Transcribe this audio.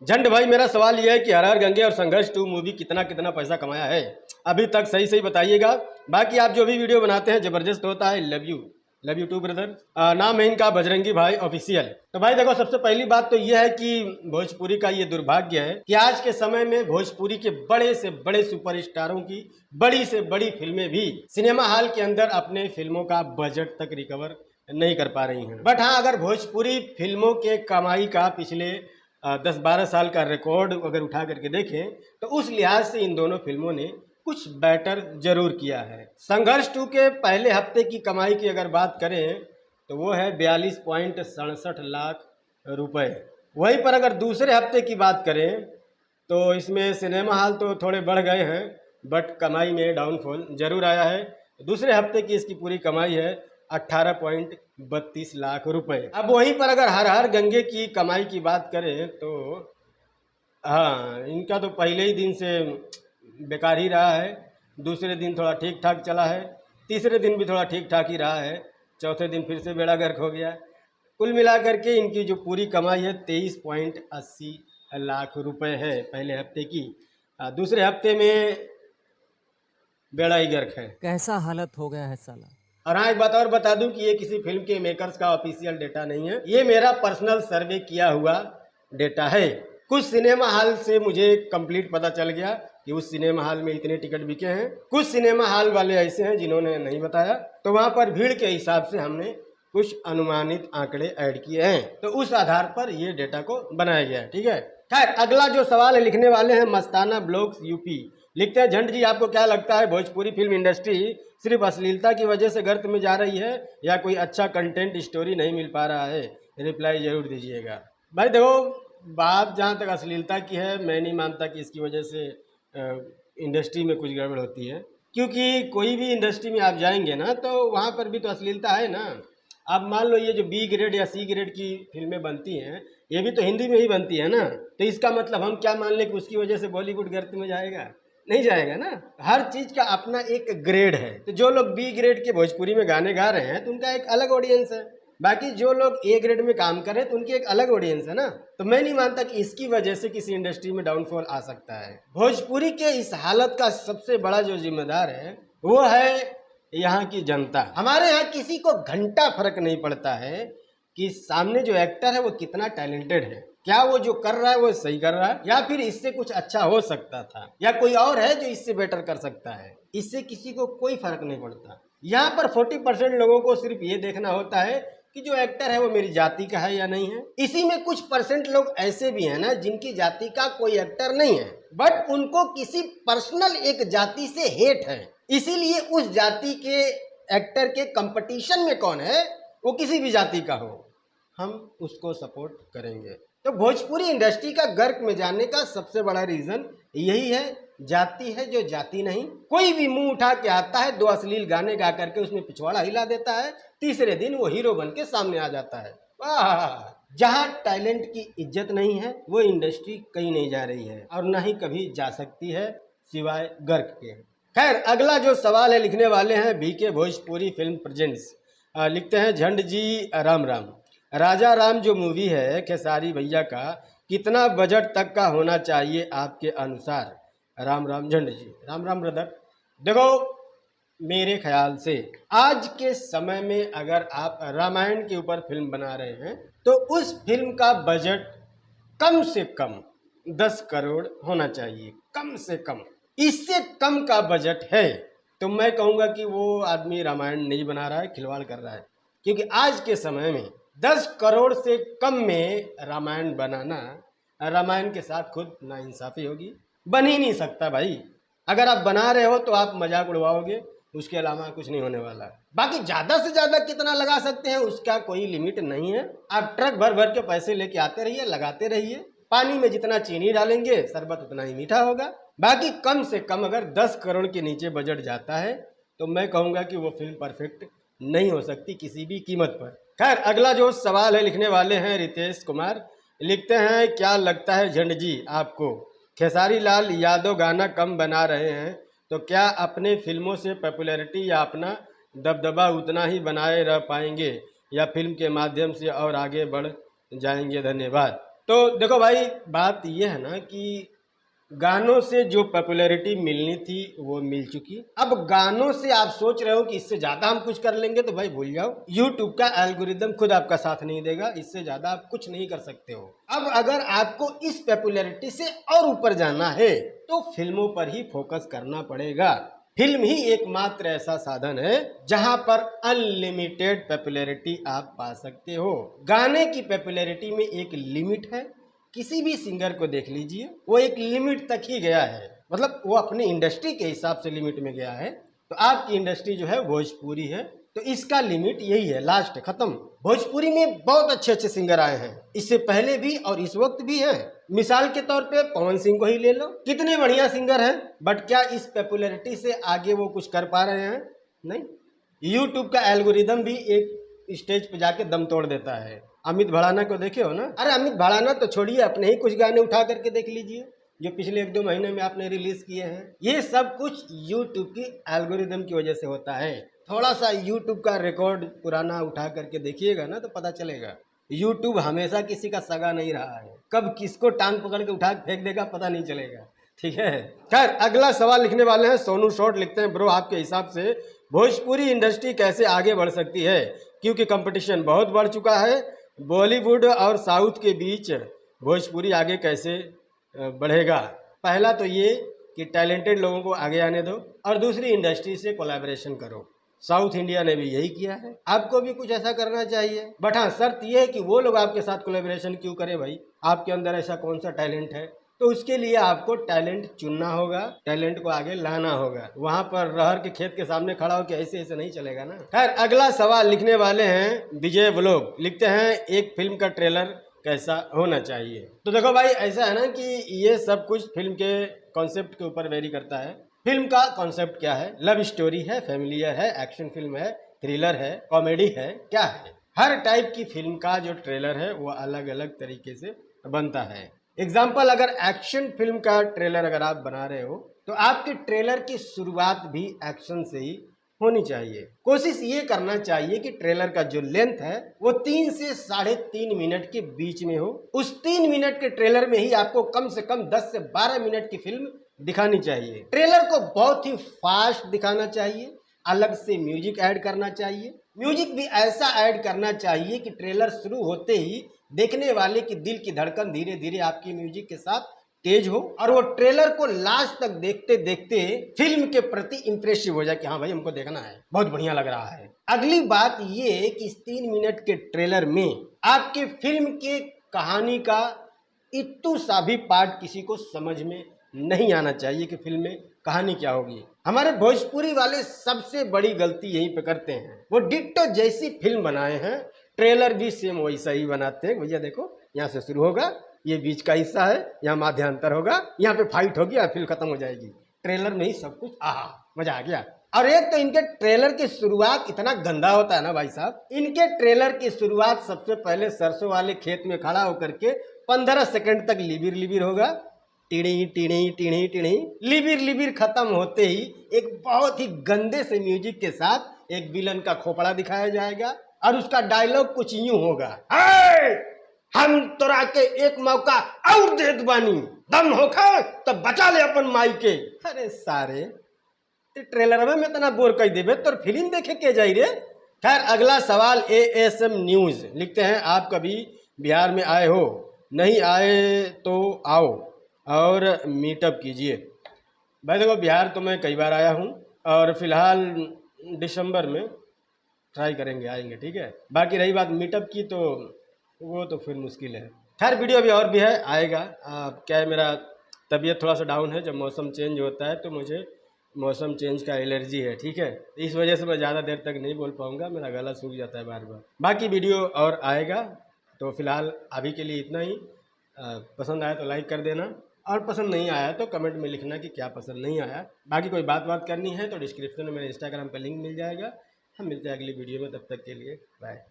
झंड भाई, मेरा सवाल यह है कि हर हर गंगे और संघर्ष 2 मूवी कितना कितना पैसा कमाया है अभी तक? सही सही बताइएगा। बाकी आप जो भी वीडियो बनाते हैं जबरदस्त होता है। Love you too brother. नाम है इनका बजरंगी भाई ऑफिशियल। तो भाई देखो, सबसे पहली बात तो यह है कि भोजपुरी का ये दुर्भाग्य है कि आज के समय में भोजपुरी के बड़े से बड़े सुपरस्टारों की बड़ी से बड़ी फिल्में भी सिनेमा हॉल के अंदर अपने फिल्मों का बजट तक रिकवर नहीं कर पा रही हैं। बट हाँ, अगर भोजपुरी फिल्मों के कमाई का पिछले 10-12 साल का रिकॉर्ड अगर उठा करके देखें तो उस लिहाज से इन दोनों फिल्मों ने कुछ बेटर जरूर किया है। संघर्ष 2 के पहले हफ्ते की कमाई की अगर बात करें तो वो है 42.67 लाख रुपए। वहीं पर अगर दूसरे हफ्ते की बात करें तो इसमें सिनेमा हॉल तो थोड़े बढ़ गए हैं, बट कमाई में डाउनफॉल जरूर आया है। दूसरे हफ्ते की इसकी पूरी कमाई है 18.32 लाख रुपए। अब वहीं पर अगर हर हर गंगे की कमाई की बात करें तो हाँ, इनका तो पहले ही दिन से बेकार ही रहा है। दूसरे दिन थोड़ा ठीक ठाक चला है, तीसरे दिन भी थोड़ा ठीक ठाक ही रहा है, चौथे दिन फिर से बेड़ा गर्क हो गया। कुल मिलाकर के इनकी जो पूरी कमाई है 23.80 लाख रुपए है पहले हफ्ते की। दूसरे हफ्ते में बेड़ा ही गर्क है। कैसा हालत हो गया है साला। और हाँ, एक बात और बता दूं कि ये किसी फिल्म के मेकर्स का ऑफिशियल डेटा नहीं है, ये मेरा पर्सनल सर्वे किया हुआ डेटा है। कुछ सिनेमा हॉल से मुझे कंप्लीट पता चल गया कि उस सिनेमा हॉल में इतने टिकट बिके हैं। कुछ सिनेमा हॉल वाले ऐसे हैं जिन्होंने नहीं बताया, तो वहां पर भीड़ के हिसाब से हमने कुछ अनुमानित आंकड़े ऐड किए हैं, तो उस आधार पर ये डेटा को बनाया गया है। ठीक है, खैर अगला जो सवाल है लिखने वाले हैं मस्ताना ब्लॉग्स यूपी। लिखते हैं, झंड जी आपको क्या लगता है भोजपुरी फिल्म इंडस्ट्री सिर्फ अश्लीलता की वजह से गर्त में जा रही है या कोई अच्छा कंटेंट स्टोरी नहीं मिल पा रहा है? रिप्लाई जरूर दीजिएगा। भाई देखो, बात जहाँ तक अश्लीलता की है, मैं नहीं मानता कि इसकी वजह से इंडस्ट्री में कुछ गड़बड़ होती है, क्योंकि कोई भी इंडस्ट्री में आप जाएंगे ना तो वहाँ पर भी तो अश्लीलता है ना। आप मान लो ये जो बी ग्रेड या सी ग्रेड की फिल्में बनती हैं, ये भी तो हिंदी में ही बनती है ना, तो इसका मतलब हम क्या मान लें कि उसकी वजह से बॉलीवुड गर्त में जाएगा? नहीं जाएगा ना। हर चीज का अपना एक ग्रेड है, तो जो लोग बी ग्रेड के भोजपुरी में गाने गा रहे हैं तो उनका एक अलग ऑडियंस है, बाकी जो लोग ए ग्रेड में काम कर रहे हैं तो उनकी एक अलग ऑडियंस है ना। तो मैं नहीं मानता कि इसकी वजह से किसी इंडस्ट्री में डाउनफॉल आ सकता है। भोजपुरी के इस हालत का सबसे बड़ा जो जिम्मेदार है वो है यहाँ की जनता। हमारे यहाँ किसी को घंटा फर्क नहीं पड़ता है कि सामने जो एक्टर है वो कितना टैलेंटेड है, क्या वो जो कर रहा है वो सही कर रहा है या फिर इससे कुछ अच्छा हो सकता था, या कोई और है जो इससे बेटर कर सकता है। इससे किसी को कोई फर्क नहीं पड़ता। यहाँ पर 40% लोगों को सिर्फ ये देखना होता है कि जो एक्टर है वो मेरी जाति का है या नहीं है। इसी में कुछ परसेंट लोग ऐसे भी हैं ना जिनकी जाति का कोई एक्टर नहीं है, बट उनको किसी पर्सनल एक जाति से हेट है, इसीलिए उस जाति के एक्टर के कंपटीशन में कौन है वो किसी भी जाति का हो, हम उसको सपोर्ट करेंगे। तो भोजपुरी इंडस्ट्री का गर्क में जाने का सबसे बड़ा रीजन यही है, जाति है जो जाति नहीं। कोई भी मुंह उठा के आता है, 2 अश्लील गाने गा करके उसमें पिछवाड़ा हिला देता है, तीसरे दिन वो हीरो बन के सामने आ जाता है। वाह! जहां टैलेंट की इज्जत नहीं है वो इंडस्ट्री कहीं नहीं जा रही है और ना ही कभी जा सकती है सिवाय गर्क के। खैर अगला जो सवाल है लिखने वाले हैं बीके भोजपुरी फिल्म प्रेजेंट्स। लिखते हैं, झंड जी राम राम। राजा राम जो मूवी है खेसारी भैया का, कितना बजट तक का होना चाहिए आपके अनुसार? राम राम झंड जी। राम राम ब्रदर। देखो, मेरे ख्याल से आज के समय में अगर आप रामायण के ऊपर फिल्म बना रहे हैं तो उस फिल्म का बजट कम से कम 10 करोड़ होना चाहिए, कम से कम। इससे कम का बजट है तो मैं कहूँगा कि वो आदमी रामायण नहीं बना रहा है, खिलवाड़ कर रहा है। क्योंकि आज के समय में 10 करोड़ से कम में रामायण बनाना, रामायण के साथ खुद नाइंसाफ़ी होगी, बन ही नहीं सकता भाई। अगर आप बना रहे हो तो आप मजाक उड़वाओगे, उसके अलावा कुछ नहीं होने वाला। बाकी ज़्यादा से ज़्यादा कितना लगा सकते हैं उसका कोई लिमिट नहीं है। आप ट्रक भर भर के पैसे लेके आते रहिए, लगाते रहिए। पानी में जितना चीनी डालेंगे शरबत उतना ही मीठा होगा। बाकी कम से कम अगर 10 करोड़ के नीचे बजट जाता है तो मैं कहूँगा कि वो फिल्म परफेक्ट नहीं हो सकती किसी भी कीमत पर। खैर अगला जो सवाल है लिखने वाले हैं रितेश कुमार। लिखते हैं, क्या लगता है झंड जी आपको खेसारी लाल यादव गाना कम बना रहे हैं तो क्या अपने फिल्मों से पॉपुलैरिटी या अपना दबदबा उतना ही बनाए रह पाएंगे या फिल्म के माध्यम से और आगे बढ़ जाएंगे? धन्यवाद। तो देखो भाई, बात ये है ना कि गानों से जो पॉपुलैरिटी मिलनी थी वो मिल चुकी। अब गानों से आप सोच रहे हो कि इससे ज्यादा हम कुछ कर लेंगे, तो भाई भूल जाओ। यूट्यूब का एल्गोरिदम खुद आपका साथ नहीं देगा, इससे ज्यादा आप कुछ नहीं कर सकते हो। अब अगर आपको इस पॉपुलैरिटी से और ऊपर जाना है तो फिल्मों पर ही फोकस करना पड़ेगा। फिल्म ही एकमात्र ऐसा साधन है जहां पर अनलिमिटेड पॉपुलैरिटी आप पा सकते हो। गाने की पॉपुलैरिटी में एक लिमिट है। किसी भी सिंगर को देख लीजिए, वो एक लिमिट तक ही गया है, मतलब वो अपनी इंडस्ट्री के हिसाब से लिमिट में गया है। तो आपकी इंडस्ट्री जो है भोजपुरी है, तो इसका लिमिट यही है, लास्ट खत्म। भोजपुरी में बहुत अच्छे अच्छे सिंगर आए हैं, इससे पहले भी और इस वक्त भी हैं। मिसाल के तौर पे पवन सिंह को ही ले लो, कितने बढ़िया सिंगर हैं, बट क्या इस पॉपुलैरिटी से आगे वो कुछ कर पा रहे हैं? नहीं। यूट्यूब का एल्गोरिदम भी एक स्टेज पे जाके दम तोड़ देता है। अमित भड़ाना को देखे हो ना? अरे अमित भड़ाना तो छोड़िए, अपने ही कुछ गाने उठा करके देख लीजिए जो पिछले 1-2 महीने में आपने रिलीज किए हैं। ये सब कुछ यूट्यूब की एल्गोरिदम की वजह से होता है। थोड़ा सा यूट्यूब का रिकॉर्ड पुराना उठा करके देखिएगा ना तो पता चलेगा। यूट्यूब हमेशा किसी का सगा नहीं रहा है, कब किसको टांग पकड़ के उठा फेंक देगा पता नहीं चलेगा। ठीक है। खैर, अगला सवाल लिखने वाले हैं सोनू शॉर्ट, लिखते हैं ब्रो, आपके हिसाब से भोजपुरी इंडस्ट्री कैसे आगे बढ़ सकती है, क्योंकि कंपटीशन बहुत बढ़ चुका है। बॉलीवुड और साउथ के बीच भोजपुरी आगे कैसे बढ़ेगा? पहला तो ये कि टैलेंटेड लोगों को आगे आने दो, और दूसरी इंडस्ट्री से कोलैबोरेशन करो। साउथ इंडिया ने भी यही किया है, आपको भी कुछ ऐसा करना चाहिए। बट हाँ, शर्त यह है कि वो लोग आपके साथ कोलैबोरेशन क्यों करें भाई? आपके अंदर ऐसा कौन सा टैलेंट है? तो उसके लिए आपको टैलेंट चुनना होगा, टैलेंट को आगे लाना होगा। वहां पर रहर के खेत के सामने खड़ा हो के ऐसे ऐसे नहीं चलेगा ना। खैर, अगला सवाल लिखने वाले हैं विजय व्लॉग, लिखते हैं एक फिल्म का ट्रेलर कैसा होना चाहिए? तो देखो भाई, ऐसा है ना कि ये सब कुछ फिल्म के कॉन्सेप्ट के ऊपर वेरी करता है। फिल्म का कॉन्सेप्ट क्या है? लव स्टोरी है, फैमिलियर है, एक्शन फिल्म है, थ्रिलर है, कॉमेडी है, क्या है? हर टाइप की फिल्म का जो ट्रेलर है वो अलग अलग तरीके से बनता है। एग्जाम्पल, अगर एक्शन फिल्म का ट्रेलर अगर आप बना रहे हो तो आपके ट्रेलर की शुरुआत भी एक्शन से ही होनी चाहिए। कोशिश ये करना चाहिए कि ट्रेलर का जो लेंथ है वो 3 से 3.5 मिनट के बीच में हो। उस 3 मिनट के ट्रेलर में ही आपको कम से कम 10 से 12 मिनट की फिल्म दिखानी चाहिए। ट्रेलर को बहुत ही फास्ट दिखाना चाहिए, अलग से म्यूजिक ऐड करना चाहिए। म्यूजिक भी ऐसा ऐड करना चाहिए कि ट्रेलर शुरू होते ही देखने वाले की दिल की धड़कन धीरे धीरे आपकी म्यूजिक के साथ तेज हो, और वो ट्रेलर को लास्ट तक देखते देखते फिल्म के प्रति इंप्रेसिव हो जाए कि हाँ भाई, हमको देखना है, बहुत बढ़िया लग रहा है। अगली बात ये कि इस 3 मिनट के ट्रेलर में आपके फिल्म के कहानी का इतू सा भी पार्ट किसी को समझ में नहीं आना चाहिए कि फिल्म में कहानी क्या होगी। हमारे भोजपुरी वाले सबसे बड़ी गलती यहीं पे करते हैं, वो डिट्टो जैसी फिल्म बनाए हैं, ट्रेलर भी सेम वैसा ही बनाते हैं। भैया देखो, यहाँ से शुरू होगा, ये बीच का हिस्सा है, यहाँ मध्यांतर होगा, यहाँ पे फाइट होगी और फिल्म खत्म हो जाएगी। ट्रेलर में ही सब कुछ, आहा मजा आ गया। और एक तो इनके ट्रेलर की शुरुआत इतना गंदा होता है ना भाई साहब। इनके ट्रेलर की शुरुआत सबसे पहले सरसों वाले खेत में खड़ा होकर के 15 सेकंड तक लिबिर लिबिर होगा, टिड़ी टिड़ी टिड़ी टिड़ी, लिबिर लिबिर खत्म होते ही एक बहुत ही गंदे से म्यूजिक के साथ एक विलन का खोपड़ा दिखाया जाएगा, और उसका डायलॉग कुछ यूं होगा, हम तोरा के एक मौका और देत बानी, दम होखा तो बचा ले अपन माई के। अरे सारे ट्रेलर में इतना बोर कर देवे तो फिल्म देखे के जाई रे। खैर, अगला सवाल ASM न्यूज, लिखते हैं आप कभी बिहार में आए हो? नहीं आए तो आओ और मीटअप कीजिए। भाई देखो, बिहार तो मैं कई बार आया हूँ, और फिलहाल दिसंबर में ट्राई करेंगे, आएंगे, ठीक है। बाकी रही बात मीटअप की, तो वो तो फिर मुश्किल है। खैर, वीडियो अभी और भी है, आएगा। क्या है, मेरा तबीयत थोड़ा सा डाउन है, जब मौसम चेंज होता है तो मुझे मौसम चेंज का एलर्जी है, ठीक है। इस वजह से मैं ज़्यादा देर तक नहीं बोल पाऊँगा, मेरा गला सूख जाता है बार बार। बाकी वीडियो और आएगा, तो फिलहाल अभी के लिए इतना ही। पसंद आया तो लाइक कर देना, और पसंद नहीं आया तो कमेंट में लिखना कि क्या पसंद नहीं आया। बाकी कोई बात करनी है तो डिस्क्रिप्शन में मेरे इंस्टाग्राम का लिंक मिल जाएगा। हम मिलते हैं अगली वीडियो में, तब तक के लिए बाय।